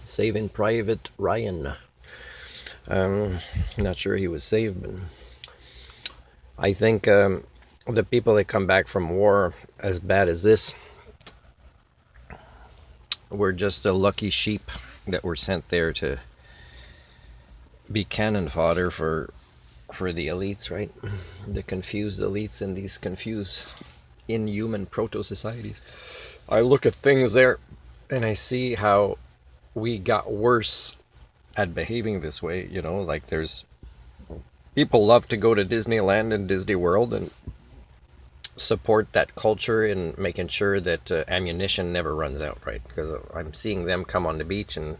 Saving Private Ryan. Not sure he was saved, but I think the people that come back from war as bad as this were just a lucky sheep that were sent there to be cannon fodder for the elites, right? The confused elites in these confused inhuman proto-societies. I look at things there and I see how we got worse at behaving this way, like there's people love to go to Disneyland and Disney World and support that culture in making sure that ammunition never runs out, right? Because I'm seeing them come on the beach, and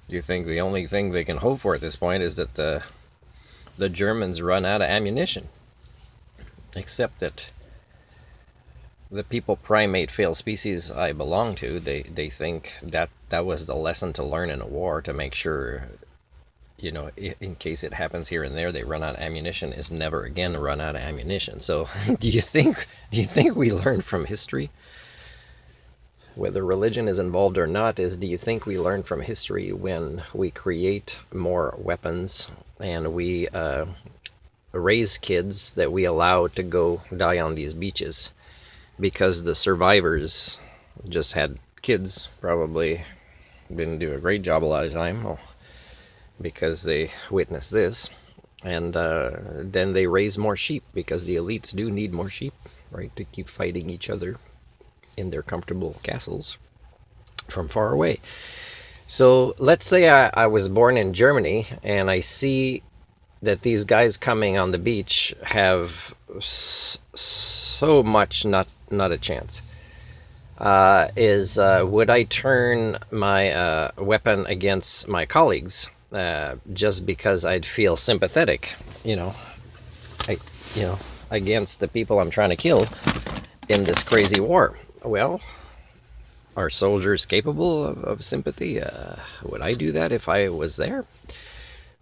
you think the only thing they can hope for at this point is that the Germans run out of ammunition. Except that the people primate failed species I belong to, they think that was the lesson to learn in a war, to make sure, in case it happens here and there, they run out of ammunition, is never again run out of ammunition. So do you think we learn from history? Whether religion is involved or not, do you think we learn from history when we create more weapons and we raise kids that we allow to go die on these beaches because the survivors just had kids, probably didn't do a great job a lot of time, because they witnessed this, and then they raise more sheep because the elites do need more sheep, right, to keep fighting each other in their comfortable castles from far away. So let's say I was born in Germany and I see that these guys coming on the beach have so much not a chance. Would I turn my weapon against my colleagues just because I'd feel sympathetic, I, against the people I'm trying to kill in this crazy war? Well, are soldiers capable of sympathy? Would I do that if I was there?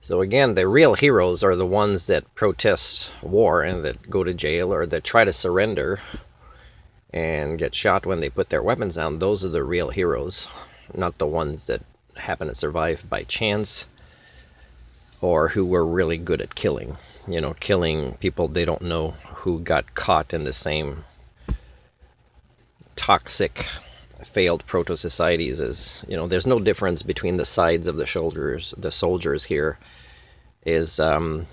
So again, the real heroes are the ones that protest war and that go to jail or that try to surrender and get shot when they put their weapons down. Those are the real heroes, not the ones that happen to survive by chance or who were really good at killing. Killing people they don't know who got caught in the same toxic failed proto-societies as, there's no difference between the sides of the soldiers here. Is the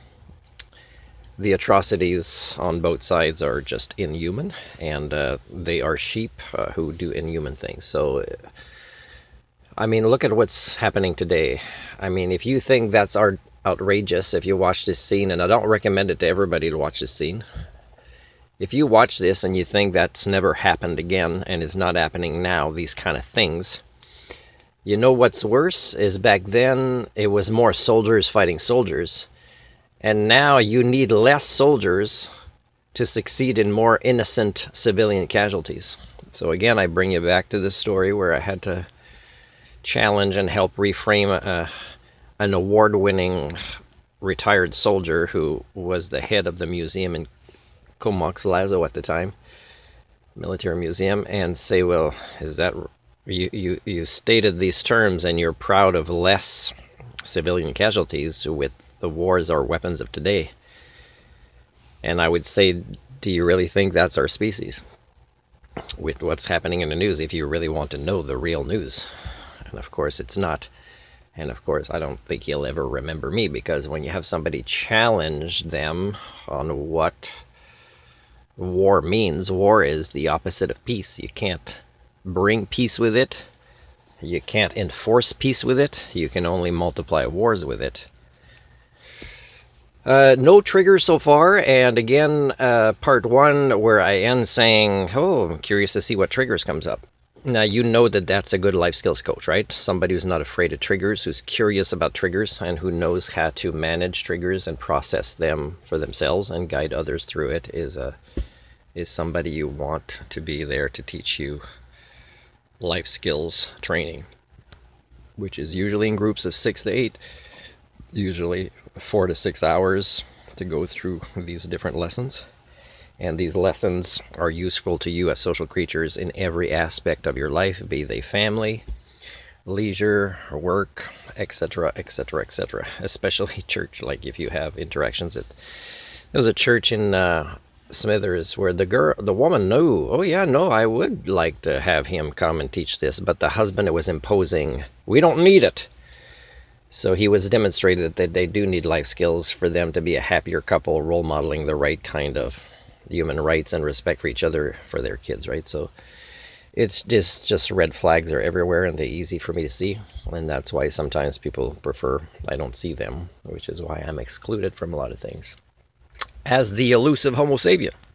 atrocities on both sides are just inhuman, and they are sheep who do inhuman things. So look at what's happening today. If you think that's outrageous, if you watch this scene, and I don't recommend it to everybody to watch this scene, if you watch this and you think that's never happened again and is not happening now, these kind of things, what's worse is back then it was more soldiers fighting soldiers, and now you need less soldiers to succeed in more innocent civilian casualties. So again, I bring you back to this story where I had to challenge and help reframe an award-winning retired soldier who was the head of the museum in Comox Lazo at the time, military museum, and say, well, is that you stated these terms and you're proud of less civilian casualties with the wars or weapons of today? And I would say, do you really think that's our species with what's happening in the news, if you really want to know the real news? And of course it's not. And of course I don't think he'll ever remember me, because when you have somebody challenge them on what war means, war is the opposite of peace. You can't bring peace with it. You can't enforce peace with it. You can only multiply wars with it. No triggers so far, and again, part one where I end saying, I'm curious to see what triggers comes up. Now, that's a good life skills coach, right? Somebody who's not afraid of triggers, who's curious about triggers, and who knows how to manage triggers and process them for themselves and guide others through it is somebody you want to be there to teach you life skills training, which is usually in groups of 6 to 8, usually 4 to 6 hours to go through these different lessons. And these lessons are useful to you as social creatures in every aspect of your life, be they family, leisure, work, etc., etc., etc. Especially church. Like if you have interactions at there was a church in Smithers where the woman knew, oh yeah, no, I would like to have him come and teach this, but the husband was imposing, we don't need it. So he was demonstrated that they do need life skills for them to be a happier couple, role modeling the right kind of human rights and respect for each other for their kids, right? So it's just red flags are everywhere and they're easy for me to see, and that's why sometimes people prefer I don't see them, which is why I'm excluded from a lot of things as the elusive Homo sapien.